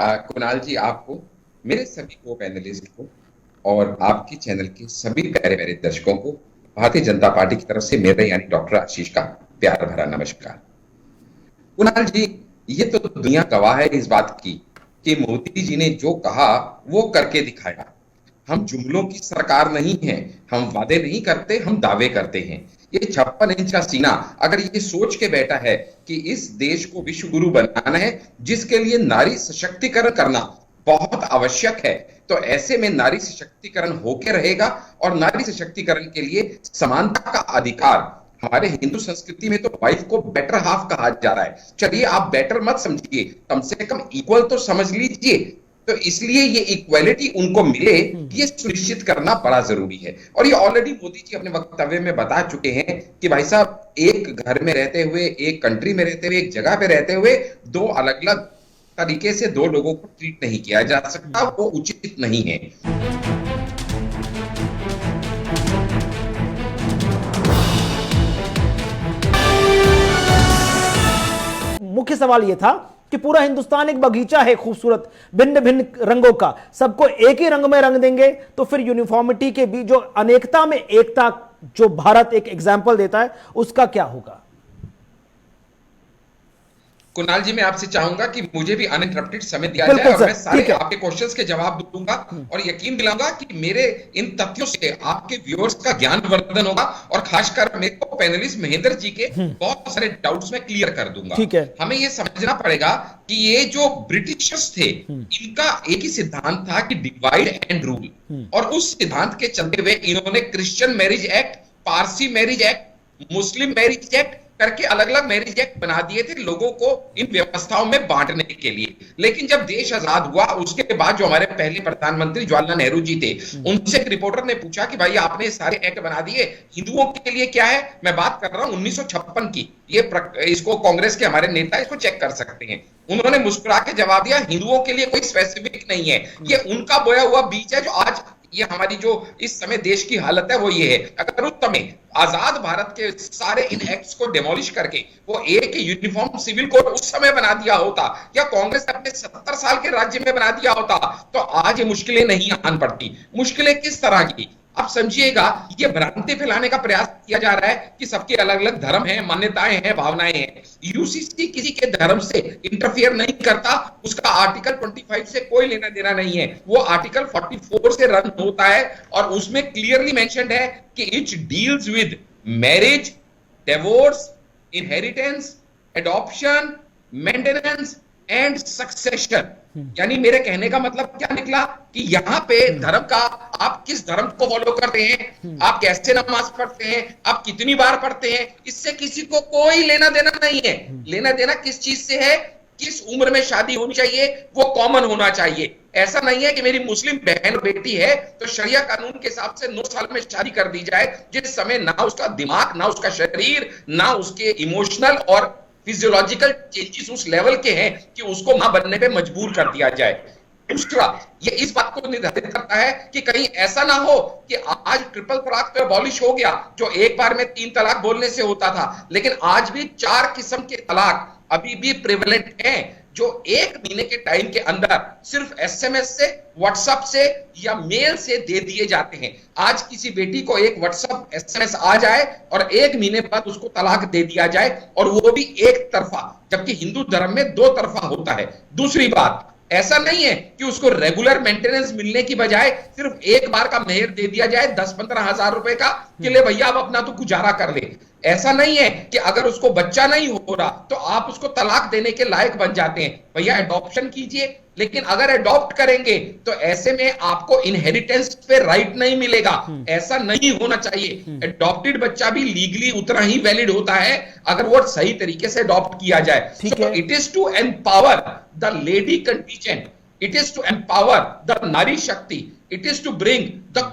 कुणाल जी, आपको, मेरे सभी को पैनलिस्ट को और आपके चैनल के सभी प्यारे प्यारे दर्शकों को भारतीय जनता पार्टी की तरफ से मेरे यानी डॉक्टर आशीष का प्यार भरा नमस्कार। कुणाल जी, ये तो दुनिया गवाह है इस बात की कि मोदी जी ने जो कहा वो करके दिखाया। हम जुमलों की सरकार नहीं है, हम वादे नहीं करते, हम दावे करते हैं। ये 56 इंच का सीना अगर ये सोच के बैठा है कि इस देश को विश्व गुरु बनाना है, जिसके लिए नारी सशक्तिकरण करना बहुत आवश्यक है, तो ऐसे में नारी सशक्तिकरण होके रहेगा। और नारी सशक्तिकरण के लिए समानता का अधिकार, हमारे हिंदू संस्कृति में तो वाइफ को बेटर हाफ कहा जा रहा है। चलिए, आप बेटर मत समझिए, कम से कम इक्वल तो समझ लीजिए। तो इसलिए ये इक्वालिटी उनको मिले, ये सुनिश्चित करना बड़ा जरूरी है। और ये ऑलरेडी मोदी जी अपने वक्तव्य में बता चुके हैं कि भाई साहब, एक घर में रहते हुए, एक कंट्री में रहते हुए, एक जगह पे रहते हुए दो अलग अलग तरीके से दो लोगों को ट्रीट नहीं किया जा सकता, वो उचित नहीं है। मुख्य सवाल यह था कि पूरा हिंदुस्तान एक बगीचा है खूबसूरत भिन्न भिन्न रंगों का, सबको एक ही रंग में रंग देंगे तो फिर यूनिफॉर्मिटी के बीच जो अनेकता में एकता जो भारत एक एग्जाम्पल देता है उसका क्या होगा? कुणाल जी, मैं आपसे चाहूंगा कि मुझे भी अनइंटरप्टेड समय दिया जाए और मैं सारे आपके क्वेश्चंस के जवाब दूंगा और यकीन दिलाऊंगा कि मेरे इन तथ्यों से आपके व्यूअर्स का ज्ञानवर्धन होगा और खासकर मेरे को पैनलिस्ट महेंद्र जी के बहुत सारे डाउट्स में क्लियर कर दूंगा। हमें यह समझना पड़ेगा कि ये जो ब्रिटिशर्स थे, इनका एक ही सिद्धांत था कि डिवाइड एंड रूल, और उस सिद्धांत के चलते हुए इन्होंने Christian marriage act, Parsi marriage act, मुस्लिम मैरिज एक्ट करके अलग अलग मैरिज एक्ट बना दिए थे लोगों को इन व्यवस्थाओं में बांटने के लिए। लेकिन जब देश आजाद हुआ उसके बाद जो हमारे पहले प्रधानमंत्री जवाहरलाल नेहरू जी थे, उनसे एक रिपोर्टर ने पूछा कि भाई आपने सारे एक्ट बना दिए, हिंदुओं के लिए क्या है? मैं बात कर रहा हूं 1956 की। ये इसको कांग्रेस के हमारे नेता इसको चेक कर सकते हैं। उन्होंने मुस्कुरा के जवाब दिया, हिंदुओं के लिए कोई स्पेसिफिक नहीं है, ये उनका बोया हुआ बीज है। जो आज ये हमारी जो इस समय देश की हालत है वो ये है। अगर उस समय आजाद भारत के सारे इन एक्ट्स को डेमोलिश करके वो एक यूनिफॉर्म सिविल कोड उस समय बना दिया होता, या कांग्रेस अपने 70 साल के राज्य में बना दिया होता, तो आज ये मुश्किलें नहीं आन पड़ती। मुश्किलें किस तरह की? आप समझिएगा, ये भ्रांति फैलाने का प्रयास किया जा रहा है कि सबके अलग अलग धर्म हैं, मान्यताएं हैं, भावनाएं हैं। यूसीसी किसी के धर्म से इंटरफियर नहीं करता, उसका आर्टिकल 25 से कोई लेना देना नहीं है, वो आर्टिकल 44 से रन होता है और उसमें क्लियरली मेंशन्ड है कि it deals with marriage, divorce, inheritance, adoption, maintenance and succession. यानी मेरे कहने का मतलब क्या निकला कि यहाँ पे धर्म का, आप किस धर्म को फॉलो करते हैं, आप कैसे नमाज पढ़ते हैं, आप कितनी बार पढ़ते हैं, इससे किसी को कोई लेना देना नहीं है। लेना देना किस चीज से है? किस उम्र में शादी होनी चाहिए, वो कॉमन होना चाहिए। ऐसा नहीं है कि मेरी मुस्लिम बहन बेटी है तो शरिया कानून के हिसाब से 9 साल में शादी कर दी जाए, जिस समय ना उसका दिमाग, ना उसका शरीर, ना उसके इमोशनल और फिजियोलॉजिकल चेंजेस उस लेवल के हैं कि उसको मां बनने पे मजबूर कर दिया जाए। दूसरा, ये इस बात को निर्धारित करता है कि कहीं ऐसा ना हो कि आज ट्रिपल तलाक तो अबॉलिश हो गया, जो एक बार में 3 तलाक बोलने से होता था, लेकिन आज भी 4 किस्म के तलाक अभी भी प्रिवेलेंट हैं, जो 1 महीने के टाइम के अंदर सिर्फ एसएमएस से, व्हाट्सएप से या मेल से दे दिए जाते हैं। आज किसी बेटी को एक व्हाट्सएप एसएमएस आ जाए और 1 महीने बाद उसको तलाक दे दिया जाए, और वो भी एक तरफा, जबकि हिंदू धर्म में 2 तरफा होता है। दूसरी बात, ऐसा नहीं है कि उसको रेगुलर मेंटेनेंस मिलने की बजाय सिर्फ एक बार का मेहर दे दिया जाए 10-15 हजार रुपए का, कि ले भैया अब अपना तो गुजारा कर ले। ऐसा नहीं है कि अगर उसको बच्चा नहीं हो रहा तो आप उसको तलाक देने के लायक बन जाते हैं। भैया एडॉप्शन कीजिए, लेकिन अगर एडॉप्ट करेंगे तो ऐसे में आपको इनहेरिटेंस पे राइट नहीं मिलेगा। ऐसा नहीं होना चाहिए। एडॉप्टेड बच्चा भी लीगली उतना ही वैलिड होता है अगर वो सही तरीके से एडॉप्ट किया जाए। So it is to empower the lady contingent, it is to empower the nari shakti, it is to bring the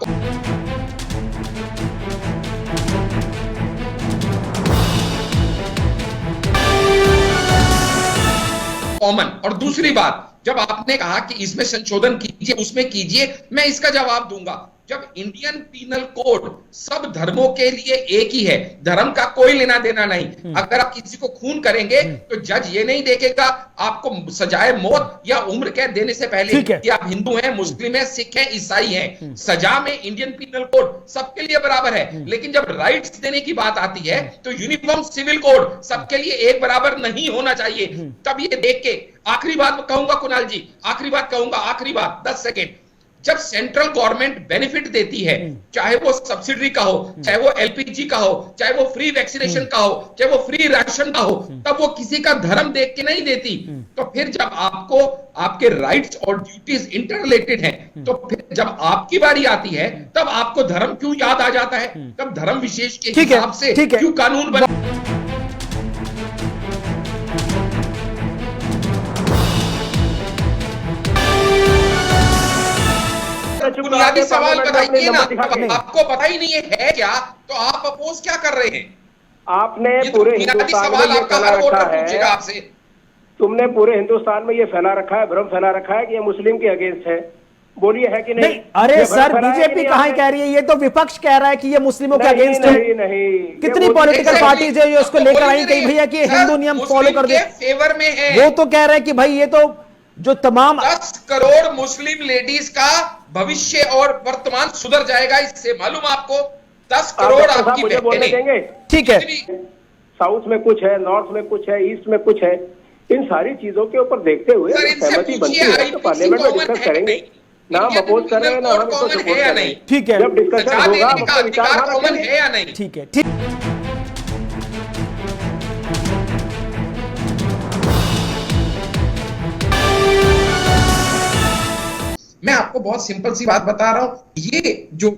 common. और दूसरी बात, जब आपने कहा कि इसमें संशोधन कीजिए, उसमें कीजिए, मैं इसका जवाब दूंगा। जब इंडियन पीनल कोड सब धर्मों के लिए एक ही है, धर्म का कोई लेना देना नहीं। अगर आप किसी को खून करेंगे तो जज ये नहीं देखेगा आपको सजाए मौत या उम्र कैद देने से पहले कि आप हिंदू हैं, मुस्लिम हैं, सिख हैं, ईसाई हैं। सजा में इंडियन पीनल कोड सबके लिए बराबर है, लेकिन जब राइट्स देने की बात आती है तो यूनिफॉर्म सिविल कोड सबके लिए एक बराबर नहीं होना चाहिए। तब ये देख के आखिरी बात कहूंगा कुणाल जी, आखिरी बात कहूंगा, आखिरी बात 10 सेकेंड। जब सेंट्रल गवर्नमेंट बेनिफिट देती है, चाहे वो सब्सिडी का हो, चाहे वो एलपीजी का हो, चाहे वो फ्री वैक्सीनेशन का हो, चाहे वो फ्री राशन का हो, तब वो किसी का धर्म देख के नहीं देती। तो फिर जब आपको आपके राइट्स और ड्यूटीज इंटररिलेटेड हैं, तो फिर जब आपकी बारी आती है तब आपको धर्म क्यों याद आ जाता है? तब धर्म विशेष के हिसाब से क्यों कानून बना? बुनियादी सवाल बताइए ना, आपको पता ही नहीं है क्या, तो आप अपोज क्या कर रहे हैं? आपने पूरे हिंदुस्तान में ये फैला रखा है, आपसे तुमने पूरे हिंदुस्तान में ये फैला रखा है, भ्रम फैला रखा है कि ये मुस्लिम के अगेंस्ट है। बोलिए है कि नहीं? अरे सर, बीजेपी कहां कह रही है? ये तो विपक्ष कह रहा है कि ये मुस्लिमों के अगेंस्ट है। नहीं, कितनी पॉलिटिकल पार्टीज है जो इसको लेकर आई कहीं भैया कि हिंदू नियम फॉलो कर दे, फेवर में है। वो तो कह रहे हैं कि भाई ये तो जो तमाम 10 करोड़ मुस्लिम लेडीज का भविष्य और वर्तमान सुधर जाएगा इससे, मालूम आपको? 10 करोड़ आपकी मुझे बोलने देंगे? ठीक है, साउथ में कुछ है, नॉर्थ में कुछ है, ईस्ट में कुछ है, इन सारी चीजों के ऊपर देखते हुए सहमति बनती है तो पार्लियामेंट में डिस्कस करेंगे। ना हम अपोज कर रहे हैं, ना हम इसको सपोर्ट कर रहे हैं। ठीक है, जब डिस्कशन होगा हम अपना विचार कॉमन है या नहीं? ठीक है, ठीक। मैं आपको बहुत सिंपल सी बात बता रहा हूं, ये जो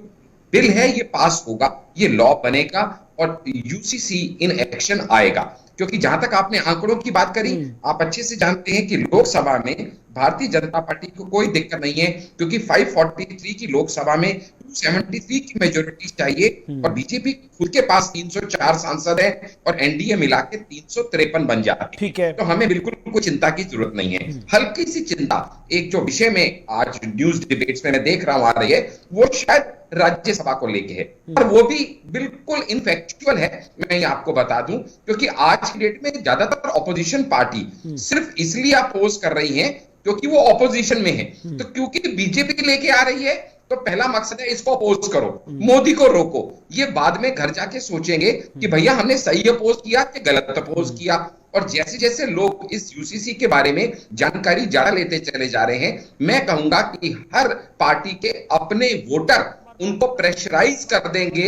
बिल है ये पास होगा, ये लॉ बनेगा और यूसीसी इन एक्शन आएगा। क्योंकि जहां तक आपने आंकड़ों की बात करी, आप अच्छे से जानते हैं कि लोकसभा में भारतीय जनता पार्टी को कोई दिक्कत नहीं है, क्योंकि 543 की लोकसभा में 273 की मेजोरिटी चाहिए और बीजेपी खुद के पास 304 सांसद है और एनडीए मिला के 353 बन जाते हैं। तो हमें बिल्कुल कोई चिंता की जरूरत नहीं है। हल्की सी चिंता एक जो विषय में आज न्यूज डिबेट्स में मैं देख रहा हूं आ रही है, वो शायद राज्यसभा को लेके है, और वो भी बिल्कुल इनफैक्चुअल है। मैं आपको बता दूं, क्योंकि आज की डेट में ज्यादातर ऑपोजिशन पार्टी सिर्फ इसलिए अपोज कर रही है क्योंकि वो ऑपोजिशन में है। तो क्योंकि बीजेपी लेके आ रही है तो पहला मकसद है इसको अपोज करो, मोदी को रोको। ये बाद में घर जाके सोचेंगे कि भैया हमने सही अपोज किया कि गलत अपोज किया। और जैसे जैसे लोग इस यूसीसी के बारे में जानकारी ज्यादा लेते चले जा रहे हैं, मैं कहूंगा कि हर पार्टी के अपने वोटर उनको प्रेशराइज कर देंगे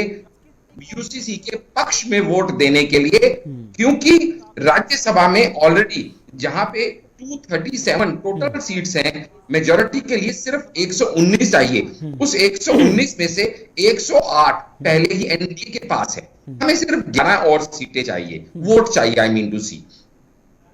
यूसीसी के पक्ष में वोट देने के लिए, क्योंकि राज्यसभा में ऑलरेडी जहां पे 237 टोटल सीट्स हैं, मेजॉरिटी के लिए सिर्फ 119 चाहिए। उस 119 में से 108 पहले ही एनडीए के पास है। हमें सिर्फ 11 और सीटें चाहिए, वोट चाहिए, I mean to see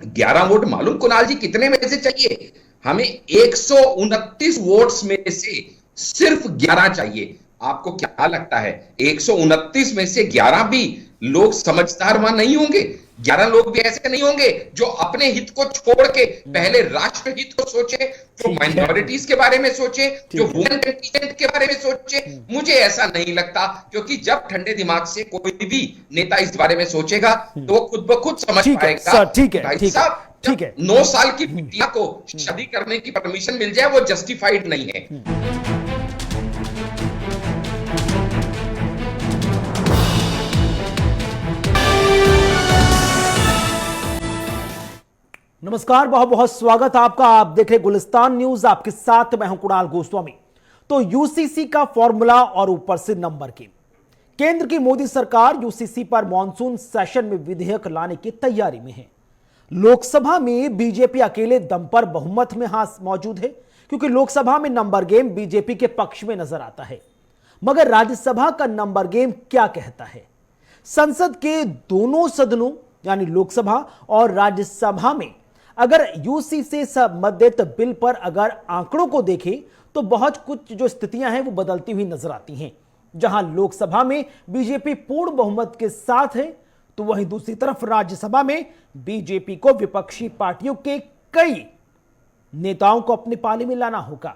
11 vote. मालूम कुणाल जी कितने में से चाहिए? हमें 129 वोट्स में से सिर्फ 11 चाहिए। आपको क्या लगता है 129 में से 11 भी लोग समझदार वहां नहीं होंगे? 11 लोग भी ऐसे नहीं होंगे जो अपने हित को छोड़ के पहले राष्ट्र हित को सोचे, जो माइनॉरिटीज के बारे में सोचे, जो वुमेन कंटीजेंट के बारे में सोचे? मुझे ऐसा नहीं लगता, क्योंकि जब ठंडे दिमाग से कोई भी नेता इस बारे में सोचेगा तो वो खुद ब खुद समझ पाएगा। भाई साहब, ठीक है, 9 साल की बिटिया को शादी करने की परमिशन मिल जाए वो जस्टिफाइड नहीं है। नमस्कार, बहुत बहुत स्वागत आपका। आप देख रहे गुलिस्तान न्यूज, आपके साथ मैं हूं कुणाल गोस्वामी। तो यूसीसी का फॉर्मूला और ऊपर से नंबर गेम। केंद्र की मोदी सरकार यूसीसी पर मॉनसून सेशन में विधेयक लाने की तैयारी में है। लोकसभा में बीजेपी अकेले दम पर बहुमत में मौजूद है, क्योंकि लोकसभा में नंबर गेम बीजेपी के पक्ष में नजर आता है। मगर राज्यसभा का नंबर गेम क्या कहता है? संसद के दोनों सदनों यानी लोकसभा और राज्यसभा में अगर यूसीसी संबंधित बिल पर अगर आंकड़ों को देखें तो बहुत कुछ जो स्थितियां हैं वो बदलती हुई नजर आती हैं। जहां लोकसभा में बीजेपी पूर्ण बहुमत के साथ है, तो वहीं दूसरी तरफ राज्यसभा में बीजेपी को विपक्षी पार्टियों के कई नेताओं को अपने पाले में लाना होगा।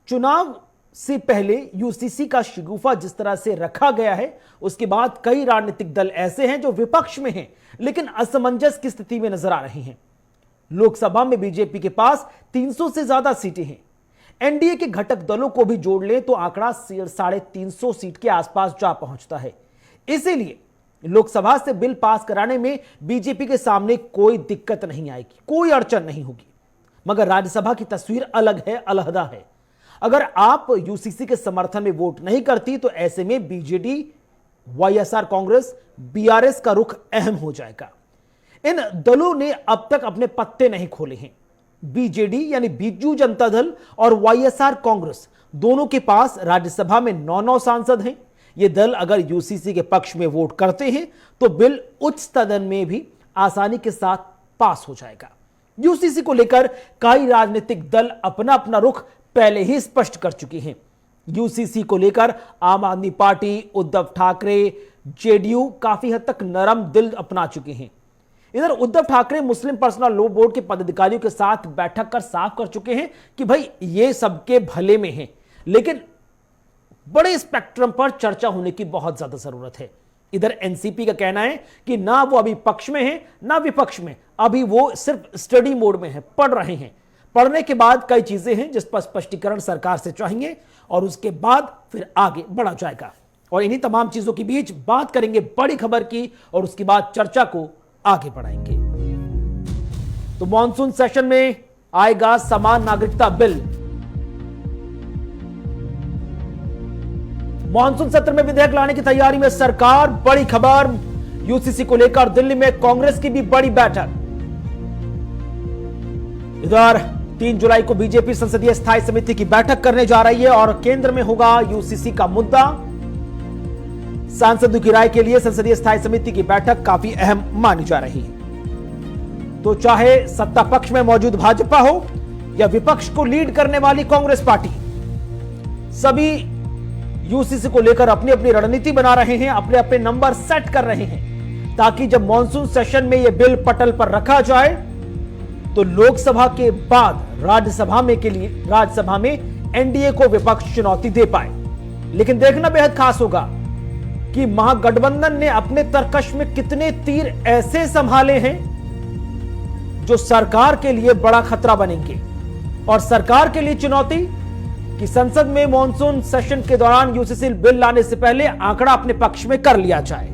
चुनाव से पहले यूसीसी का शगुफा जिस तरह से रखा गया है, उसके बाद कई राजनीतिक दल ऐसे हैं जो विपक्ष में हैं लेकिन असमंजस की स्थिति में नजर आ रहे हैं। लोकसभा में बीजेपी के पास 300 से ज्यादा सीटें हैं। एनडीए के घटक दलों को भी जोड़ लें तो आंकड़ा 350 सीट के आसपास जा पहुंचता है। इसीलिए लोकसभा से बिल पास कराने में बीजेपी के सामने कोई दिक्कत नहीं आएगी, कोई अड़चन नहीं होगी। मगर राज्यसभा की तस्वीर अलग है, अलहदा है। अगर आप यूसीसी के समर्थन में वोट नहीं करती तो ऐसे में बीजेडी, वाईएसआर कांग्रेस, बीआरएस का रुख अहम हो जाएगा। इन दलों ने अब तक अपने पत्ते नहीं खोले हैं। बीजेडी यानी बीजू जनता दल और वाईएसआर कांग्रेस दोनों के पास राज्यसभा में 9 सांसद हैं। ये दल अगर यूसीसी के पक्ष में वोट करते हैं तो बिल उच्च सदन में भी आसानी के साथ पास हो जाएगा। यूसीसी को लेकर कई राजनीतिक दल अपना अपना रुख पहले ही स्पष्ट कर चुके हैं। यूसीसी को लेकर आम आदमी पार्टी, उद्धव ठाकरे, जेडीयू काफी हद तक नरम दिल अपना चुके हैं। इधर उद्धव ठाकरे मुस्लिम पर्सनल लॉ बोर्ड के पदाधिकारियों के साथ बैठक कर साफ कर चुके हैं कि भाई ये सबके भले में है, लेकिन बड़े स्पेक्ट्रम पर चर्चा होने की बहुत ज्यादा जरूरत है। इधर एनसीपी का कहना है कि ना वो अभी पक्ष में है ना विपक्ष में, अभी वो सिर्फ स्टडी मोड में है, पढ़ रहे हैं। पढ़ने के बाद कई चीजें हैं जिस पर स्पष्टीकरण सरकार से चाहेंगे और उसके बाद फिर आगे बढ़ा जाएगा। और इन्हीं तमाम चीजों के बीच बात करेंगे बड़ी खबर की और उसके बाद चर्चा को आगे बढ़ाएंगे। तो मॉनसून सेशन में आएगा समान नागरिकता बिल। मॉनसून सत्र में विधेयक लाने की तैयारी में सरकार, बड़ी खबर। यूसीसी को लेकर दिल्ली में कांग्रेस की भी बड़ी बैठक। इधर 3 जुलाई को बीजेपी संसदीय स्थायी समिति की बैठक करने जा रही है और केंद्र में होगा यूसीसी का मुद्दा। सांसदों की राय के लिए संसदीय स्थायी समिति की बैठक काफी अहम मानी जा रही है। तो चाहे सत्ता पक्ष में मौजूद भाजपा हो या विपक्ष को लीड करने वाली कांग्रेस पार्टी, सभी यूसीसी को लेकर अपनी अपनी रणनीति बना रहे हैं, अपने अपने नंबर सेट कर रहे हैं, ताकि जब मॉनसून सेशन में यह बिल पटल पर रखा जाए तो लोकसभा के बाद राज्यसभा में एनडीए को विपक्ष चुनौती दे पाए। लेकिन देखना बेहद खास होगा कि महागठबंधन ने अपने तरकश में कितने तीर ऐसे संभाले हैं जो सरकार के लिए बड़ा खतरा बनेंगे। और सरकार के लिए चुनौती कि संसद में मॉनसून सेशन के दौरान यूसीसी बिल लाने से पहले आंकड़ा अपने पक्ष में कर लिया जाए।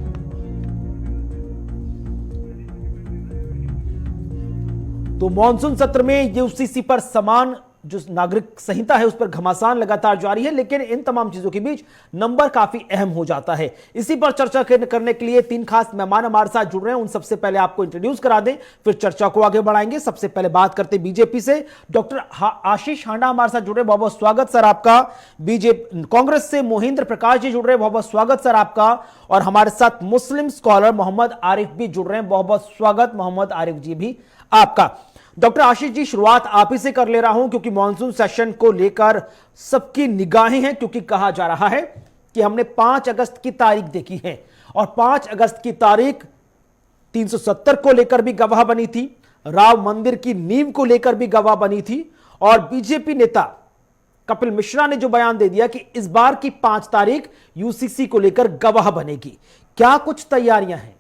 तो मॉनसून सत्र में यूसीसी पर समान जो नागरिक संहिता है उस पर घमासान लगातार जारी है, लेकिन इन तमाम चीजों के बीच नंबर काफी अहम हो जाता है। इसी पर चर्चा करने के लिए 3 खास मेहमान हमारे साथ जुड़ रहे हैं। उन सबसे पहले आपको इंट्रोड्यूस करा दें, फिर चर्चा को आगे बढ़ाएंगे। सबसे पहले बात करते बीजेपी से, डॉक्टर आशीष हांडा हमारे साथ जुड़ रहे, बहुत बहुत स्वागत सर आपका। बीजेपी कांग्रेस से मोहिंद्र प्रकाश जी जुड़ रहे, बहुत बहुत स्वागत सर आपका। और हमारे साथ मुस्लिम स्कॉलर मोहम्मद आरिफ भी जुड़ रहे हैं, बहुत बहुत स्वागत मोहम्मद आरिफ जी भी आपका। डॉक्टर आशीष जी, शुरुआत आप ही से कर ले रहा हूं क्योंकि मॉनसून सेशन को लेकर सबकी निगाहें हैं, क्योंकि कहा जा रहा है कि हमने 5 अगस्त की तारीख देखी है और 5 अगस्त की तारीख 370 को लेकर भी गवाह बनी थी, राम मंदिर की नींव को लेकर भी गवाह बनी थी, और बीजेपी नेता कपिल मिश्रा ने जो बयान दे दिया कि इस बार की 5 तारीख यूसीसी को लेकर गवाह बनेगी। क्या कुछ तैयारियां हैं?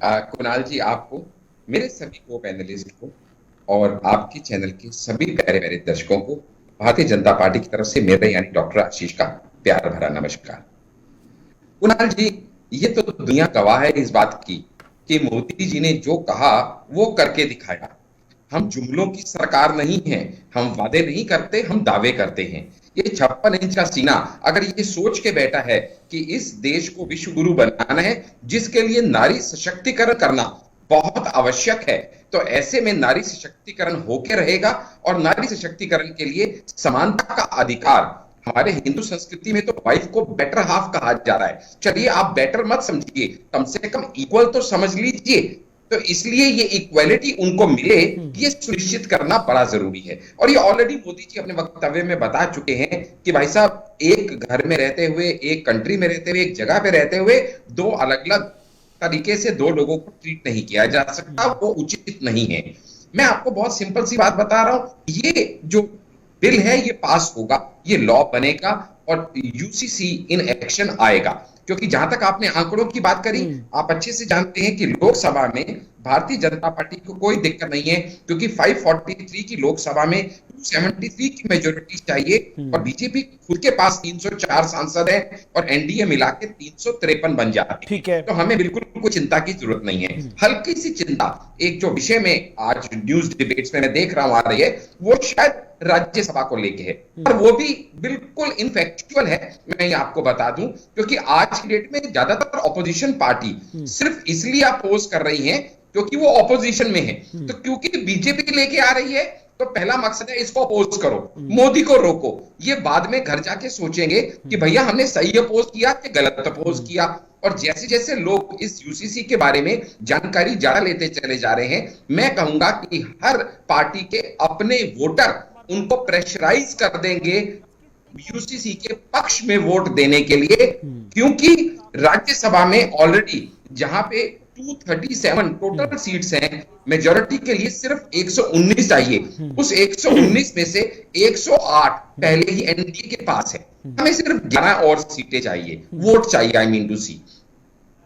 कुणाल जी, आपको, मेरे सभी को पैनलिस्ट को और आपके चैनल के सभी प्यारे प्यारे दर्शकों को भारतीय जनता पार्टी की तरफ से मेरे यानी डॉक्टर आशीष का प्यार भरा नमस्कार। कुणाल जी, ये तो दुनिया गवाह है इस बात की कि मोदी जी ने जो कहा वो करके दिखाया। हम जुमलों की सरकार नहीं है, हम वादे नहीं करते, हम दावे करते हैं। ये 56 इंच का सीना अगर ये सोच के बैठा है कि इस देश को विश्व गुरु बनाना है, जिसके लिए नारी सशक्तिकरण करना बहुत आवश्यक है, तो ऐसे में नारी सशक्तिकरण होके रहेगा। और नारी सशक्तिकरण के लिए समानता का अधिकार, हमारे हिंदू संस्कृति में तो वाइफ को बेटर हाफ कहा जा रहा है। चलिए आप बेटर मत समझिए, कम से कम इक्वल तो समझ लीजिए। तो इसलिए ये इक्वालिटी उनको मिले, ये सुनिश्चित करना बड़ा जरूरी है। और ये ऑलरेडी मोदी जी अपने वक्तव्य में बता चुके हैं कि भाई साहब, एक घर में रहते हुए, एक कंट्री में रहते हुए, एक जगह पे रहते हुए 2 अलग अलग तरीके से 2 लोगों को ट्रीट नहीं किया जा सकता, वो उचित नहीं है। मैं आपको बहुत सिंपल सी बात बता रहा हूं, ये जो बिल है ये पास होगा, ये लॉ बनेगा और यूसीसी इन एक्शन आएगा। क्योंकि जहां तक आपने आंकड़ों की बात करी, आप अच्छे से जानते हैं कि लोकसभा में भारतीय जनता पार्टी को कोई दिक्कत नहीं है, क्योंकि 543 की लोकसभा में 273 की मेजोरिटी चाहिए और बीजेपी खुद के पास 304 सांसद है और एनडीए मिला के 353 बन जाते ठीक है। तो हमें बिल्कुल कोई चिंता की जरूरत नहीं है। हल्की सी चिंता एक जो विषय में आज न्यूज डिबेट्स में मैं देख रहा हूं आ रही है, वो शायद राज्यसभा को लेके है, और वो भी बिल्कुल इनफैक्चुअल है। मैं ये आपको बता दूं, क्योंकि आज की डेट में ज्यादातर ऑपोजिशन पार्टी सिर्फ इसलिए अपोज कर रही है क्योंकि वो ऑपोजिशन में है। तो क्योंकि बीजेपी लेके आ रही है तो पहला मकसद है इसको अपोज करो, मोदी को रोको। ये बाद में घर जाके सोचेंगे कि भैया हमने सही अपोज किया कि गलत अपोज किया। और जैसे जैसे लोग इस यूसीसी के बारे में जानकारी ज्यादा लेते चले जा रहे हैं, मैं कहूंगा कि हर पार्टी के अपने वोटर उनको प्रेशराइज कर देंगे यूसीसी के पक्ष में वोट देने के लिए, क्योंकि राज्यसभा में ऑलरेडी जहां पे 237 टोटल सीट्स हैं, मेजॉरिटी के लिए सिर्फ 119 चाहिए। उस 119 में से 108 पहले ही एनडीए के पास है। हमें सिर्फ 11 और सीटें चाहिए, वोट चाहिए, I mean to see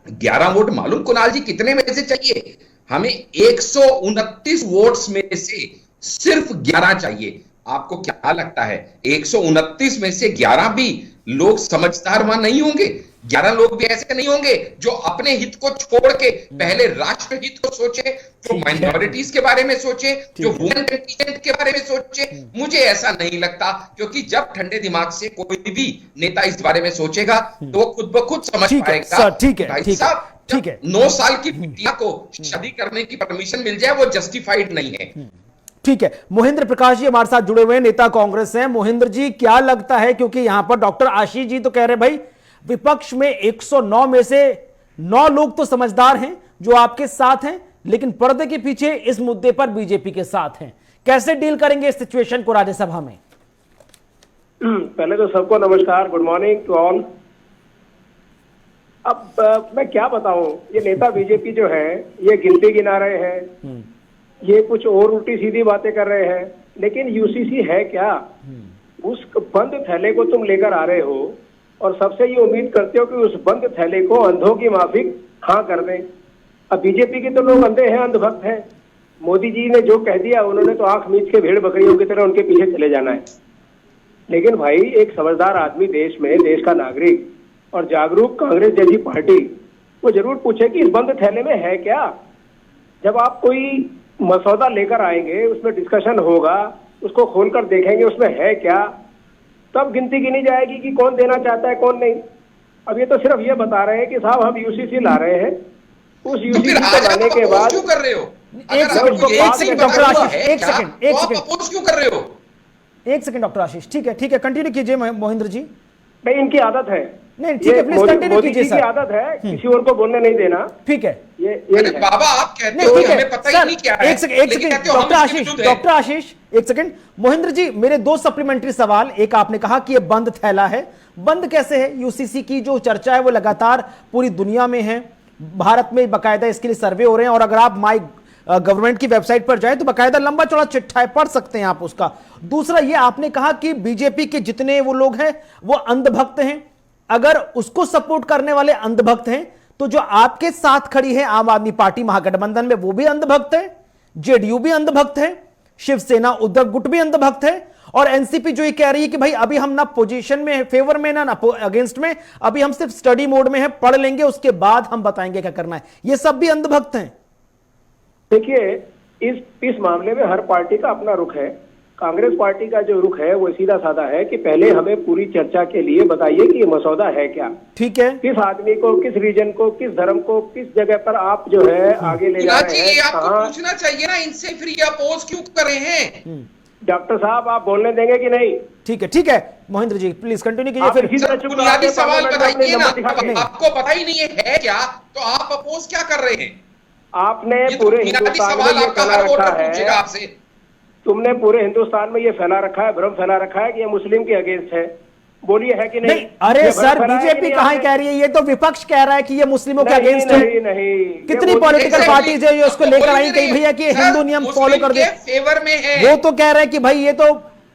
11 vote. मालूम कुणाल जी कितने में से चाहिए? हमें 129 वोट्स में से सिर्फ 11 चाहिए। आपको क्या लगता है 129 में से 11 भी लोग समझदार वहां नहीं होंगे? 11 लोग भी ऐसे नहीं होंगे जो अपने हित को छोड़ के पहले राष्ट्र हित को सोचे, जो माइनॉरिटीज के बारे में सोचे, जो वुमेन कंटीजेंट के बारे में सोचे? मुझे ऐसा नहीं लगता, क्योंकि जब ठंडे दिमाग से कोई भी नेता इस बारे में सोचेगा तो वो खुद ब खुद समझ पाएगा। भाई साहब, ठीक है, 9 साल की बिटिया को शादी करने की परमिशन मिल जाए वो जस्टिफाइड नहीं है। ठीक है, मोहिंद्र प्रकाश जी हमारे साथ जुड़े हुए हैं, नेता कांग्रेस हैं। मोहिंद्र जी, क्या लगता है, क्योंकि यहां पर डॉक्टर आशीष जी तो कह रहे भाई विपक्ष में 109 में से 9 लोग तो समझदार हैं जो आपके साथ हैं, लेकिन पर्दे के पीछे इस मुद्दे पर बीजेपी के साथ हैं। कैसे डील करेंगे इस सिचुएशन को राज्यसभा में? पहले तो सबको नमस्कार, गुड मॉर्निंग टू ऑल। अब मैं क्या बताऊं, ये नेता बीजेपी जो है ये गिनती गिना रहे हैं, ये कुछ और उल्टी सीधी बातें कर रहे हैं, लेकिन यूसीसी है क्या? उस बंद थैले को तुम लेकर आ रहे हो और सबसे ये उम्मीद करते हो कि उस बंद थैले को अंधों की माफिक हाँ कर दें। अब बीजेपी के तो लोग अंधे हैं, अंधभक्त हैं। मोदी जी ने जो कह दिया उन्होंने तो आंख मीच के भेड़ बकरियों की तरह उनके पीछे चले जाना है। लेकिन भाई एक समझदार आदमी देश में, देश का नागरिक और जागरूक कांग्रेस जैसी पार्टी, वो जरूर पूछे कि इस बंद थैले में है क्या। जब आप कोई मसौदा लेकर आएंगे, उसमें डिस्कशन होगा, उसको खोलकर देखेंगे उसमें है क्या, तब गिनती गिनी जाएगी कि कौन देना चाहता है कौन नहीं। अब ये तो सिर्फ ये बता रहे हैं कि साहब हम यूसीसी ला रहे हैं, उस यूसीसी को लाने के बाद क्यों कर रहे हो? एक सेकंड डॉक्टर आशीष, एक सेकंड डॉक्टर आशीष, ठीक है, कंटिन्यू कीजिए मोहिंद्र जी। नहीं, इनकी आदत है। नहीं, ठीक है, प्लीज कंटिन्यू कीजिए सर। आदत है किसी और को बोलने नहीं देना, ठीक है। ये बाबा आप कहते हो हमें पता ही नहीं क्या है। एक सेकंड डॉक्टर आशीष, एक सेकंड। मोहिंद्र जी, मेरे 2 सप्लीमेंट्री सवाल। एक, आपने कहा कि ये बंद थैला है, बंद कैसे है? यूसीसी की जो चर्चा है वो लगातार पूरी दुनिया में है, भारत में बाकायदा इसके लिए सर्वे हो रहे हैं, और अगर आप माई गवर्नमेंट की वेबसाइट पर जाए तो बाकायदा लंबा चौड़ा चिट्ठा है, पढ़ सकते हैं आप उसका। दूसरा, ये आपने कहा कि बीजेपी के जितने वो लोग हैं वो अंधभक्त हैं। अगर उसको सपोर्ट करने वाले अंधभक्त हैं तो जो आपके साथ खड़ी है आम आदमी पार्टी महागठबंधन में वो भी अंधभक्त है, जेडीयू भी अंधभक्त है, शिवसेना उद्धव गुट भी अंधभक्त है, और एनसीपी जो ये कह रही है कि भाई अभी हम ना पोजीशन में है, फेवर में ना अगेंस्ट में, अभी हम सिर्फ स्टडी मोड में है, पढ़ लेंगे उसके बाद हम बताएंगे क्या करना है, ये सब भी अंधभक्त हैं। देखिए, इस मामले में हर पार्टी का अपना रुख है। कांग्रेस पार्टी का जो रुख है वो सीधा साधा है कि पहले हमें पूरी चर्चा के लिए बताइए कि ये मसौदा है क्या, ठीक है, किस आदमी को, किस रीजन को, किस धर्म को, किस जगह पर आप जो है आगे ले जा रहे हैं। आपको पूछना चाहिए ना इनसे, फिर ये अपोज क्यों कर रहे हैं? डॉक्टर साहब आप बोलने देंगे कि नहीं? ठीक है मोहिंद्र जी, प्लीज कंटिन्यू कीजिए। फिर बुनियादी सवाल बताइए ना, आपको पता ही नहीं है क्या, तो आप अपोज क्या कर रहे हैं? आपने पूरे हिंदुस्तान में ये फैला रखा है, तुमने पूरे हिंदुस्तान में ये फैला रखा है, भ्रम फैला रखा है कि ये मुस्लिम के अगेंस्ट है। बोलिए है कि नहीं? अरे ये सर, भरा है कि बीजेपी नहीं कहाँ आपने? कह रही है? ये तो विपक्ष कह रहा है कि ये मुस्लिमों के नहीं अगेंस्ट है। नहीं नहीं, कितनी ये पॉलिटिकल Exactly. पार्टीज है जो इसको अब तो लेकर बोल आई ही कहीं रही भैया कि है, हिंदू सर, नियम मुस्लिम फॉलो कर दे। के फेवर में है। वो तो कह रहे हैं कि भाई ये तो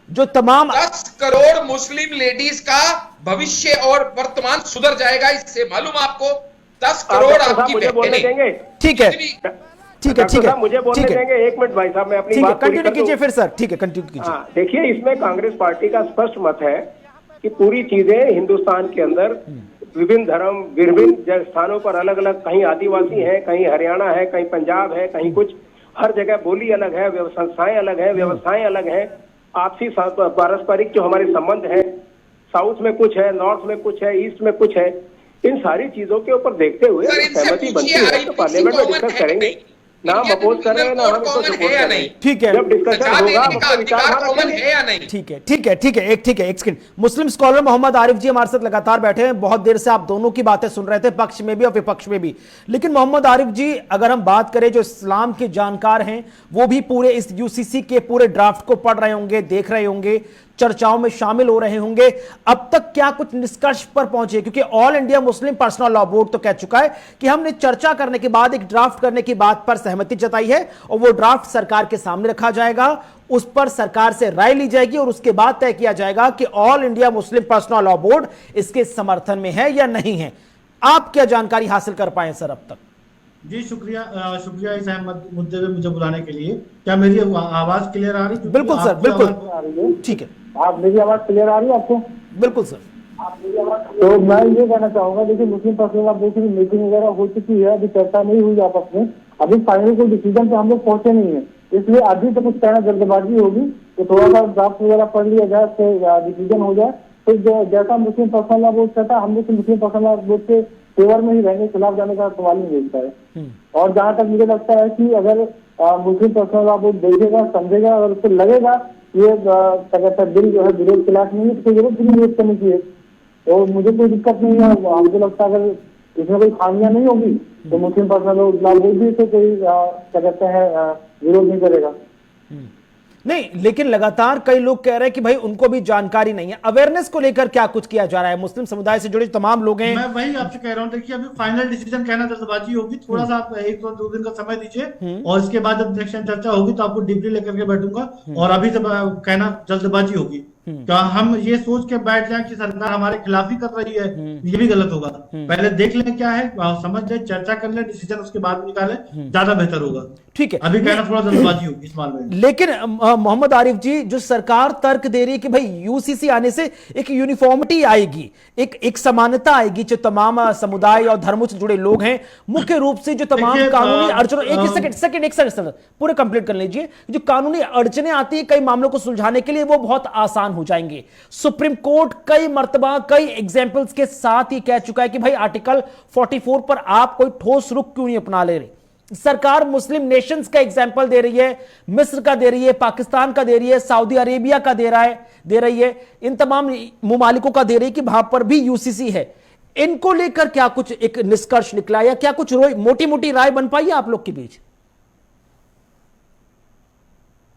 जो तमाम 10 करोड़ मुस्लिम लेडीज का भविष्य और वर्तमान सुधर जाएगा इससे, मालूम आपको? 10 करोड़ डॉक्टर साहब आपकी मुझे बोलने बहनें। देंगे? ठीक है, कितनी- ठीक है, डॉक्टर ठीक है, साहब मुझे बोलने ठीक है, देंगे? एक मिनट भाई साहब, मैं अपनी ठीक है, बात पूरी कंटिन्यू कर दूं। कीजिए फिर सर। ठीक है, कंटिन्यू कीजिए। हाँ, देखिए, इसमें कांग्रेस पार्टी का स्पष्ट मत है कि पूरी चीजें हिंदुस्तान के अंदर विभिन्न धर्म विभिन्न स्थानों पर अलग अलग, कहीं आदिवासी है, कहीं हरियाणा है, कहीं पंजाब है, कहीं कुछ, हर जगह बोली अलग है, संस्थाएं अलग है, व्यवस्थाएं अलग है, आपसी पारस्परिक जो हमारे संबंध है, साउथ में कुछ है, नॉर्थ में कुछ है, ईस्ट में कुछ है। इन सारी चीजों के ऊपर देखते हुए सर, इनसे सहमति बनती पूछिए, है तो IPC पार्लियामेंट में कॉमन डिस्कस है करेंगे। नहीं? ना हम इंडियन अपोज कर रहे हैं, ना हम इसको कॉमन सपोर्ट है या कर रहे नहीं? हैं। ठीक है, जब डिस्कशन सजा होगा देने हम का उसका विचार अधिकार वहां कॉमन रखेंगे। है या नहीं? ठीक है, ठीक है, ठीक है, ठीक है, एक सेकंड। मुस्लिम स्कॉलर मोहम्मद आरिफ जी हमारे साथ लगातार बैठे हैं, बहुत देर से आप दोनों की बातें सुन रहे थे, पक्ष में भी और विपक्ष में भी। लेकिन मोहम्मद आरिफ जी, अगर हम बात करें, जो इस्लाम के जानकार हैं, वो भी पूरे इस यूसीसी के पूरे ड्राफ्ट को पढ़ रहे होंगे, देख रहे होंगे, चर्चाओं में शामिल हो रहे होंगे। अब तक क्या कुछ निष्कर्ष पर पहुंचे? क्योंकि all India Muslim personal law board तो कह चुका है कि हमने चर्चा करने के बाद एक ड्राफ्ट करने की बात पर सहमति जताई है और वो ड्राफ्ट सरकार के सामने रखा जाएगा, उस पर सरकार से राय ली जाएगी और उसके बाद तय किया जाएगा कि all India Muslim personal law board इसके समर्थन में है या नहीं है। आप क्या जानकारी हासिल कर पाए सर अब तक? जी शुक्रिया, शुक्रिया इस अहम मुद्दे पे मुझे बुलाने के लिए। क्या मेरी आवाज क्लियर आ रही है? बिल्कुल सर, बिल्कुल, ठीक है। आप मेरी आवाज क्लियर आ रही है आपको? बिल्कुल सर। तो मैं ये कहना चाहूंगा, देखिए, मुस्लिम पर्सनल लॉ बोर्ड की मीटिंग वगैरह हो चुकी है, अभी चर्चा नहीं हुई आपस में, अभी फाइनल कोई डिसीजन पे हम लोग पहुंचे नहीं है, इसलिए अभी तो कुछ कहना जल्दबाजी होगी। तो थोड़ा सा ड्राफ्ट वगैरह पढ़ लिया जाए, उससे डिसीजन हो जाए, फिर जैसा मुस्लिम पर्सनल लॉ बोर्ड कहता है, हम लोग मुस्लिम पर्सनल लॉ बोर्ड के फेवर में ही रहेंगे, खिलाफ जाने का सवाल नहीं मिलता है। और जहां तक मुझे लगता है कि अगर मुस्लिम पर्सनल लॉ बोर्ड देखेगा, समझेगा, अगर उसको लगेगा ये क्या कहते हैं बिल जो है विरोध के लायक नहीं है, तो जरूर भी विरोध करनी चाहिए। तो मुझे कोई दिक्कत नहीं है। मुझे लगता है अगर इसमें कोई खामियां नहीं होगी तो मुस्लिम पर्सनल लॉ बोर्ड भी इसे कोई क्या कहते हैं विरोध नहीं करेगा। नहीं, लेकिन लगातार कई लोग कह रहे हैं कि भाई उनको भी जानकारी नहीं है। अवेयरनेस को लेकर क्या कुछ किया जा रहा है? मुस्लिम समुदाय से जुड़े तमाम लोग हैं। मैं वही आपसे कह रहा हूँ, देखिए, अभी फाइनल डिसीजन कहना जल्दबाजी होगी, थोड़ा सा आप 1-2 दिन का समय दीजिए और इसके बाद जब नेक्स्ट टाइम चर्चा होगी तो आपको डीपली लेकर के बैठूंगा। और अभी जब कहना जल्दबाजी होगी, क्या हम ये सोच के बैठ जाए कि सरकार हमारे खिलाफ ही कर रही है, ये भी गलत होगा। पहले देख लें क्या है, समझ लें, चर्चा कर लें, डिसीजन उसके बाद निकालें, ज्यादा बेहतर होगा। ठीक है, अभी कहना थोड़ा जल्दबाजी होगी इस मामले में। लेकिन मोहम्मद आरिफ जी, जो सरकार तर्क दे रही है कि भाई यूसीसी आने से एक यूनिफॉर्मिटी आएगी, एक समानता आएगी, जो तमाम समुदाय और धर्मों से जुड़े लोग हैं, मुख्य रूप से जो तमाम कानूनी अड़चनों, एक सेकंड पूरे कंप्लीट कर लीजिए, जो कानूनी अड़चने आती है कई मामलों को सुलझाने के लिए, वो बहुत आसान हो जाएंगे। सुप्रीम कोर्ट कई मर्तबा कई एग्जाम्पल्स के साथ ही कह चुका है कि भाई आर्टिकल 44 पर आप कोई ठोस रुख क्यों नहीं अपना ले रहे। सरकार मुस्लिम नेशंस का एग्जाम्पल दे रही है, मिस्र का दे रही है, पाकिस्तान का दे रही है, सऊदी अरेबिया का दे रही है, इन तमाम मुमालिकों का दे रही है कि वहां पर भी यूसीसी है। इनको लेकर क्या कुछ एक निष्कर्ष निकला या क्या कुछ मोटी मोटी राय बन पाई है आप लोग के बीच?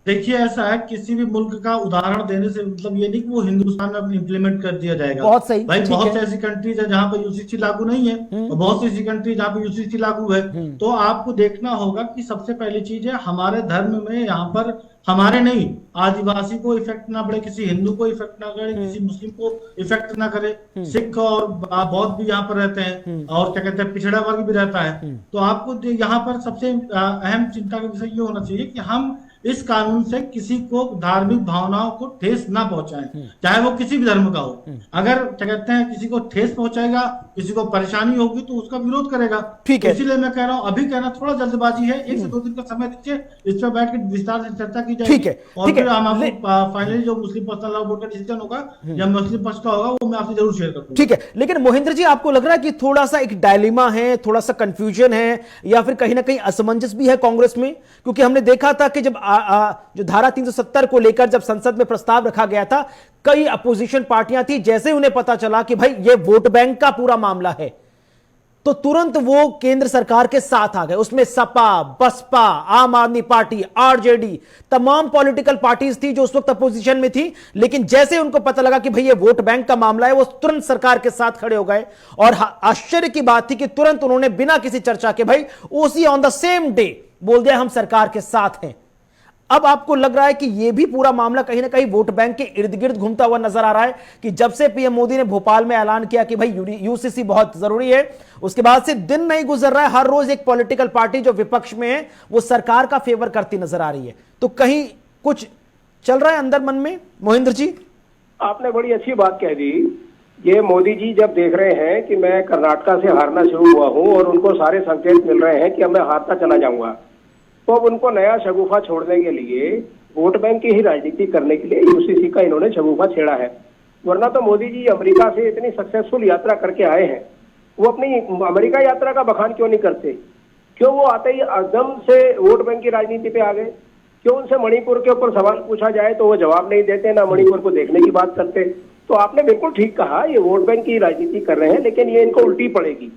देखिए, ऐसा है, किसी भी मुल्क का उदाहरण देने से मतलब ये नहीं कि वो हिंदुस्तान में अपने इम्प्लीमेंट कर दिया जाएगा। बहुत सही, भाई, बहुत से ऐसी कंट्रीज है जहां पर यूसीसी लागू नहीं है और बहुत सी ऐसी कंट्रीज जहां पर यूसीसी लागू है। तो आपको देखना होगा कि सबसे पहली चीज है, हमारे धर्म में यहाँ पर हमारे नहीं, आदिवासी को इफेक्ट ना पड़े, किसी हिंदू को इफेक्ट ना करे, किसी मुस्लिम को इफेक्ट ना करे, सिख और बौद्ध भी यहाँ पर रहते हैं और क्या कहते हैं पिछड़ा वर्ग भी रहता है। तो आपको यहाँ पर सबसे अहम चिंता का विषय ये होना चाहिए कि हम इस कानून से किसी को धार्मिक भावनाओं को ठेस ना पहुंचाएं, चाहे वो किसी भी धर्म का हो। अगर क्या कहते हैं किसी को ठेस पहुंचाएगा, किसी को परेशानी होगी तो उसका विरोध करेगा। ठीक है, इसीलिए मैं कह रहा हूं, अभी कहना थोड़ा जल्दबाजी है, 1 से 2 दिन का समय दीजिए, इस पर बैठ के विस्तार से चर्चा की जाएगी। ठीक है, और फिर हम आपको फाइनली जो मुस्लिम पर्सनल लॉ बोर्ड का डिसीजन होगा या मुस्लिम पक्ष का होगा वो मैं आपसे जरूर शेयर करूंगा। ठीक है, लेकिन मोहिंद्र जी, आपको लग रहा है कि थोड़ा सा एक डायलेमा है, थोड़ा सा कंफ्यूजन है या फिर कहीं ना कहीं असमंजस भी है कांग्रेस में? क्योंकि हमने देखा था कि जब जो धारा 370 को लेकर जब संसद में प्रस्ताव रखा गया था, कई अपोजिशन पार्टियां थी, जैसे उन्हें पता चला कि भाई ये वोट बैंक का पूरा मामला है, तो तुरंत वो केंद्र सरकार के साथ आ गए। उसमें सपा, बसपा, आम आदमी पार्टी, आरजेडी, तमाम पॉलिटिकल पार्टीज थी जो उस वक्त अपोजिशन में थी, लेकिन जैसे उनको पता लगा कि भाई ये वोट बैंक का मामला है, वो तुरंत सरकार के साथ खड़े हो गए। और आश्चर्य की बात थी कि तुरंत उन्होंने बिना किसी चर्चा के भाई उसी ऑन द सेम डे बोल दिया हम सरकार के साथ हैं। अब आपको लग रहा है कि यह भी पूरा मामला कहीं ना कहीं वोट बैंक के इर्द गिर्द घूमता हुआ नजर आ रहा है कि जब से पीएम मोदी ने भोपाल में ऐलान किया कि भाई यूसीसी बहुत जरूरी है, उसके बाद से दिन नहीं गुजर रहा है, हर रोज एक पॉलिटिकल पार्टी जो विपक्ष में है वो सरकार का फेवर करती नजर आ रही है। तो कहीं कुछ चल रहा है अंदर मन में, मोहिंद्र जी? आपने बड़ी अच्छी बात कह दी। ये मोदी जी जब देख रहे हैं कि मैं कर्नाटका से हारना शुरू हुआ हूं और उनको सारे संकेत मिल रहे हैं कि अब मैं हारता चला जाऊंगा, तो अब उनको नया शगुफा छोड़ने के लिए, वोट बैंक की ही राजनीति करने के लिए यूसीसी का इन्होंने शगुफा छेड़ा है। वरना तो मोदी जी अमेरिका से इतनी सक्सेसफुल यात्रा करके आए हैं, वो अपनी अमेरिका यात्रा का बखान क्यों नहीं करते? क्यों वो आते ही एकदम से वोट बैंक की राजनीति पे आ गए? क्यों उनसे मणिपुर के ऊपर सवाल पूछा जाए तो वो जवाब नहीं देते, ना मणिपुर को देखने की बात करते? तो आपने बिल्कुल ठीक कहा, ये वोट बैंक की राजनीति कर रहे हैं, लेकिन ये इनको उल्टी पड़ेगी।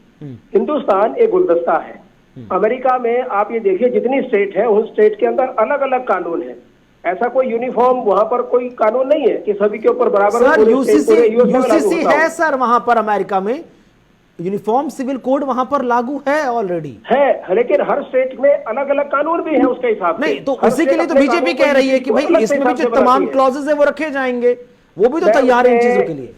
हिंदुस्तान एक गुलदस्ता है। अमेरिका में आप ये देखिए जितनी स्टेट है, उन स्टेट के अंदर अलग अलग कानून है। ऐसा कोई यूनिफॉर्म वहां पर कोई कानून नहीं है कि सभी के ऊपर बराबर। सर यूसीसी है सर, वहां पर अमेरिका में यूनिफॉर्म सिविल कोड वहां पर लागू है ऑलरेडी है, लेकिन हर स्टेट में अलग अलग कानून भी है उसके हिसाब से। नहीं तो उसी के लिए तो बीजेपी कह रही है कि भाई इसमें भी जो तमाम क्लॉजेस है वो रखे जाएंगे, वो भी तो तैयार है इन चीजों के लिए।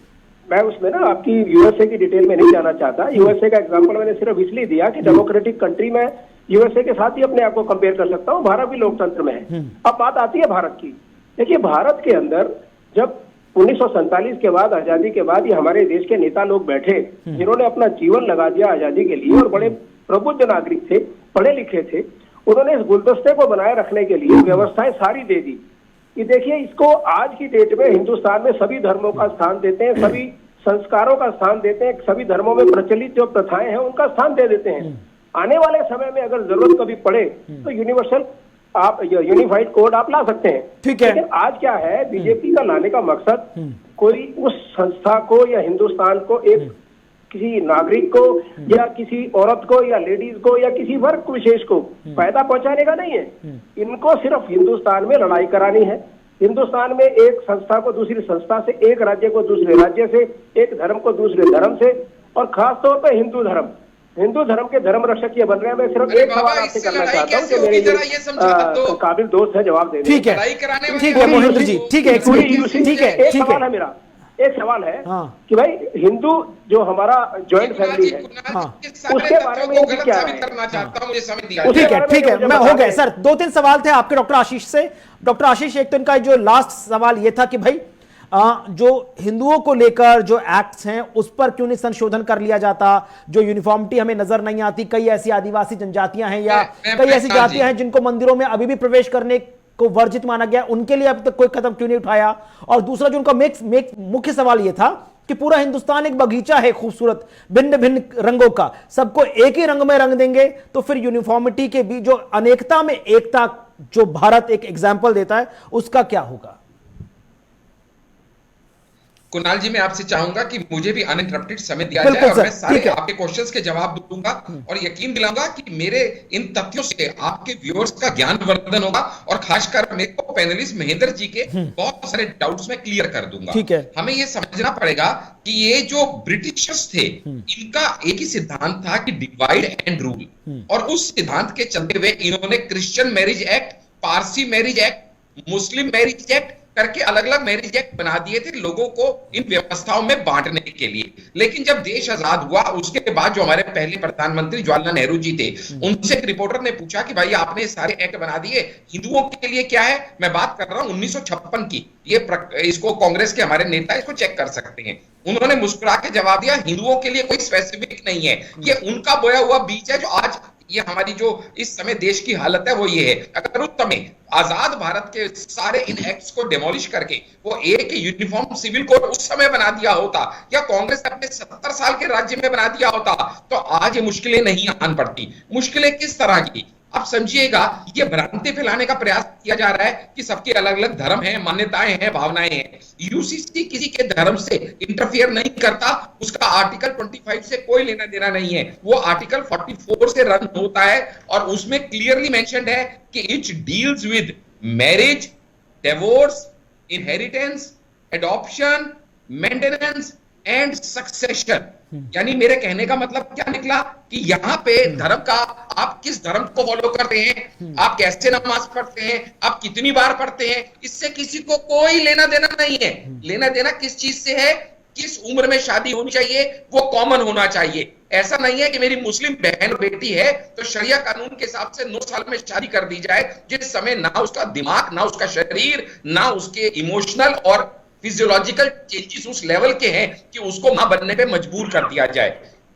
मैं उसमें ना आपकी यूएसए की डिटेल में नहीं जाना चाहता। यूएसए का एग्जांपल मैंने सिर्फ इसलिए दिया कि डेमोक्रेटिक कंट्री में यूएसए के साथ ही अपने आप को कंपेयर कर सकता हूँ। भारत भी लोकतंत्र में है। अब बात आती है भारत की। देखिए भारत के अंदर जब 1947 के बाद, आजादी के बाद, ये हमारे देश के नेता लोग बैठे जिन्होंने अपना जीवन लगा दिया आजादी के लिए और बड़े प्रबुद्ध नागरिक थे, पढ़े लिखे थे, उन्होंने इस गुलदस्ते को बनाए रखने के लिए व्यवस्थाएं सारी दे दी कि देखिए इसको आज की डेट में हिंदुस्तान में सभी धर्मों का स्थान देते हैं, सभी संस्कारों का स्थान देते हैं, सभी धर्मों में प्रचलित जो प्रथाएं हैं उनका स्थान दे देते हैं। आने वाले समय में अगर जरूरत कभी पड़े तो यूनिवर्सल आप यूनिफाइड कोड आप ला सकते हैं। ठीक है। लेकिन आज क्या है, बीजेपी का लाने का मकसद कोई उस संस्था को या हिंदुस्तान को, एक किसी नागरिक को या किसी औरत को या लेडीज को या किसी वर्ग विशेष को फायदा पहुंचाने का नहीं है। इनको सिर्फ हिंदुस्तान में लड़ाई करानी है। हिंदुस्तान में एक संस्था को दूसरी संस्था से, एक राज्य को दूसरे राज्य से, एक धर्म को दूसरे धर्म से, और खास तौर पर हिंदू धर्म के धर्म रक्षक ये बन रहे हैं। मैं सिर्फ एक सवाल आपसे करना चाहता हूँ कि मेरे जो काबिल दोस्त है जवाब देने। ठीक है मोहिंद्र जी, ठीक है, एक सवाल है मेरा, एक सवाल है कि भाई हिंदू जो हमारा ज्वाइंट फैमिली है, उसके बारे में क्या करना चाहता हूँ। ठीक है, मैं हो गए सर। 2-3 सवाल थे आपके डॉक्टर आशीष से। डॉक्टर आशीष, एक तो इनका जो लास्ट सवाल ये था कि भाई जो हिंदुओं को लेकर जो एक्ट्स हैं उस पर क्यों नहीं संशोधन कर लिया जाता? जो यूनिफॉर्मिटी हमें नजर नहीं आती, कई ऐसी आदिवासी जनजातियां हैं या कई ऐसी जातियां हैं जिनको मंदिरों में अभी भी प्रवेश करने को वर्जित माना गया, उनके लिए अब तक कोई कदम क्यों नहीं उठाया? और दूसरा जो उनका मुख्य सवाल यह था कि पूरा हिंदुस्तान एक बगीचा है खूबसूरत, भिन्न भिन्न रंगों का, सबको एक ही रंग में रंग देंगे तो फिर यूनिफॉर्मिटी के बीच जो अनेकता में एकता जो भारत एक एग्जाम्पल देता है उसका क्या होगा? कुणाल जी, मैं आपसे चाहूंगा कि मुझे भी अनइंटरप्टेड समय दिया जाए और मैं सारे आपके क्वेश्चंस के जवाब दूंगा और यकीन दिलाऊंगा कि मेरे इन तथ्यों से आपके व्यूअर्स का ज्ञानवर्धन होगा और खासकर मेरे को पैनलिस्ट महेंद्र जी के बहुत सारे डाउट्स में क्लियर कर दूंगा। हमें यह समझना पड़ेगा कि ये जो ब्रिटिशर्स थे इनका एक ही सिद्धांत था कि डिवाइड एंड रूल, और उस सिद्धांत के चलते हुए इन्होंने Christian marriage act, Parsi marriage act, मुस्लिम मैरिज एक्ट करके अलग अलग मैरिज एक्ट बना दिए थे लोगों को इन व्यवस्थाओं में बांटने के लिए। लेकिन जब देश आजाद हुआ उसके बाद जो हमारे पहले प्रधानमंत्री जवाहरलाल नेहरू जी थे, उनसे एक रिपोर्टर ने पूछा कि भाई आपने सारे एक्ट बना दिए, हिंदुओं के लिए क्या है? मैं बात कर रहा हूं 1956 की। ये इसको कांग्रेस के हमारे नेता इसको चेक कर सकते हैं। उन्होंने मुस्कुरा के जवाब दिया, हिंदुओं के लिए कोई स्पेसिफिक नहीं है, ये उनका बोया हुआ बीज है जो आज ये हमारी जो इस समय देश की हालत है वो ये है। अगर उस समय आजाद भारत के सारे इन एक्ट्स को डेमोलिश करके वो एक यूनिफॉर्म सिविल कोड उस समय बना दिया होता या कांग्रेस अपने 70 साल के राज्य में बना दिया होता तो आज ये मुश्किलें नहीं आन पड़ती। मुश्किलें किस तरह की आप समझिएगा ये भ्रांति फैलाने का प्रयास किया जा रहा है कि सबके अलग अलग धर्म हैं, मान्यताएं हैं, भावनाएं हैं। यूसीसी किसी के धर्म से इंटरफियर नहीं करता, उसका आर्टिकल 25 से कोई लेना देना नहीं है, वो आर्टिकल 44 से रन होता है और उसमें क्लियरली मेंशन्ड है कि it deals with marriage, divorce, inheritance, adoption, maintenance and succession. यानी मेरे कहने का मतलब क्या निकला कि यहाँ पे धर्म का, आप किस धर्म को फॉलो करते हैं, आप कैसे नमाज पढ़ते हैं, आप कितनी बार पढ़ते हैं, इससे किसी को कोई लेना देना नहीं है। लेना देना किस चीज से है, किस उम्र में शादी होनी चाहिए, वो कॉमन होना चाहिए। ऐसा नहीं है कि मेरी मुस्लिम बहन बेटी है तो शरिया कानून के हिसाब से 9 साल में शादी कर दी जाए, जिस समय ना उसका दिमाग, ना उसका शरीर, ना उसके इमोशनल और फिजियोलॉजिकल चेंजेस उस लेवल के हैं कि उसको मां बनने पे मजबूर कर दिया जाए।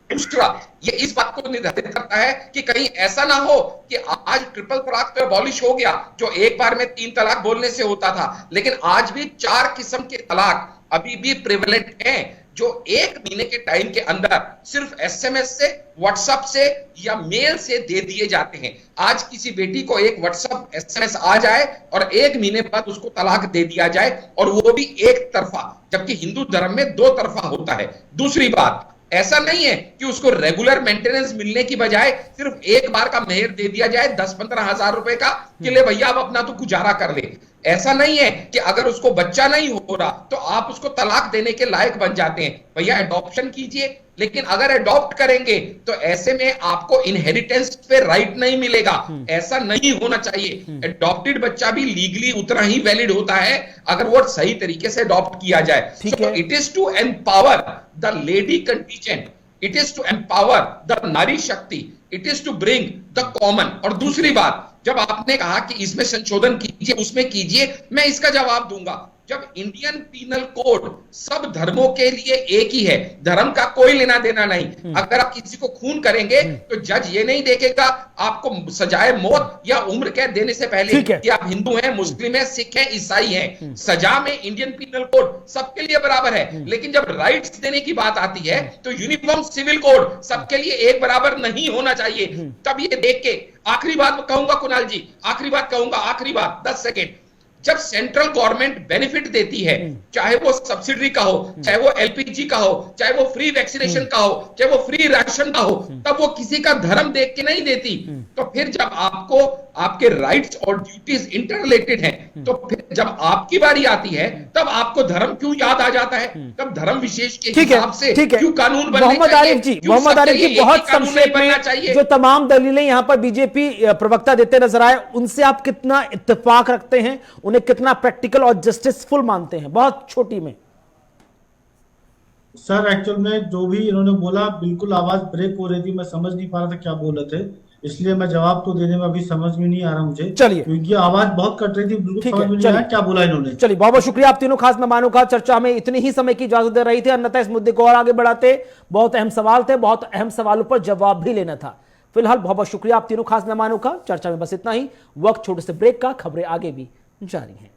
दूसरा, ये इस बात को निर्धारित करता है कि कहीं ऐसा ना हो कि आज ट्रिपल तलाक तो अबॉलिश हो गया, जो एक बार में 3 तलाक बोलने से होता था, लेकिन आज भी 4 किस्म के तलाक अभी भी प्रिवेलेंट हैं, जो 1 महीने के टाइम के अंदर सिर्फ एसएमएस से, व्हाट्सएप से या मेल से दे दिए जाते हैं। आज किसी बेटी को एक व्हाट्सएप एसएमएस आ जाए और 1 महीने बाद उसको तलाक दे दिया जाए, और वो भी एक तरफा, जबकि हिंदू धर्म में 2 तरफा होता है। दूसरी बात, ऐसा नहीं है कि उसको रेगुलर मेंटेनेंस मिलने की बजाय सिर्फ एक बार का मेहर दे दिया जाए 10-15 हजार रुपए का कि ले भैया अब अपना तो गुजारा कर ले। ऐसा नहीं है कि अगर उसको बच्चा नहीं हो रहा तो आप उसको तलाक देने के लायक बन जाते हैं। भैया एडॉप्शन कीजिए, लेकिन अगर एडॉप्ट करेंगे तो ऐसे में आपको इनहेरिटेंस पे राइट नहीं मिलेगा। ऐसा नहीं होना चाहिए। एडॉप्टेड बच्चा भी लीगली उतना ही वैलिड होता है अगर वो सही तरीके से एडॉप्ट किया जाए। So it is to empower the lady contingent, it is to empower the nari shakti, it is to bring the common. और दूसरी बात, जब आपने कहा कि इसमें संशोधन कीजिए, उसमें कीजिए, मैं इसका जवाब दूंगा। जब इंडियन पीनल कोड सब धर्मों के लिए एक ही है, धर्म का कोई लेना देना नहीं। अगर आप किसी को खून करेंगे तो जज ये नहीं देखेगा आपको सजाए मौत या उम्र कैद देने से पहले कि आप हिंदू हैं, मुस्लिम हैं, सिख हैं, ईसाई हैं। सजा में इंडियन पीनल कोड सबके लिए बराबर है, लेकिन जब राइट्स देने की बात आती है तो यूनिफॉर्म सिविल कोड सबके लिए एक बराबर नहीं होना चाहिए। तब ये देख के आखिरी बात कहूंगा कुणाल जी, आखिरी बात कहूंगा, आखिरी बात 10 सेकेंड। जब सेंट्रल गवर्नमेंट बेनिफिट देती है, चाहे वो सब्सिडी का हो, चाहे वो एलपीजी का हो, चाहे वो फ्री वैक्सीनेशन का हो, चाहे वो फ्री राशन का हो, तब वो किसी का धर्म देख के नहीं देती। तो फिर जब आपको आपके राइट्स और ड्यूटीज इंटररिलेटेड हैं, तो फिर जब आपकी बारी आती है तब आपको धर्म क्यों याद आ जाता है, तब धर्म विशेष के हिसाब से क्यों कानून बनने मोहम्मद आरिफ जी, मोहम्मद आरिफ जी, बहुत संक्षेप में जो तमाम दलीलें यहां पर बीजेपी प्रवक्ता देते नजर आए, उनसे आप कितना इत्तेफाक रखते हैं, उन्हें कितना प्रैक्टिकल और जस्टिसफुल मानते हैं? बहुत छोटी में। सर एक्चुअल में जो भी इन्होंने बोला बिल्कुल आवाज ब्रेक हो रही थी, मैं समझ नहीं पा रहा था क्या बोल रहे थे, इसलिए मैं जवाब तो देने में अभी समझ में नहीं आ रहा मुझे। चलिए, क्योंकि आवाज बहुत कट रही थी, बिल्कुल समझ में नहीं आया क्या बोला इन्होंने। चलिए, बहुत बहुत शुक्रिया आप तीनों खास मेहमानों का। चर्चा में इतनी ही समय की इजाजत दे रही थी, अन्यथा इस मुद्दे को और आगे बढ़ाते। बहुत अहम सवाल थे, बहुत अहम सवालों पर जवाब भी लेना था। फिलहाल बहुत बहुत शुक्रिया आप तीनों खास मेहमानों का। चर्चा में बस इतना ही। वक्त छोटे से ब्रेक का, खबरें आगे भी जारी हैं।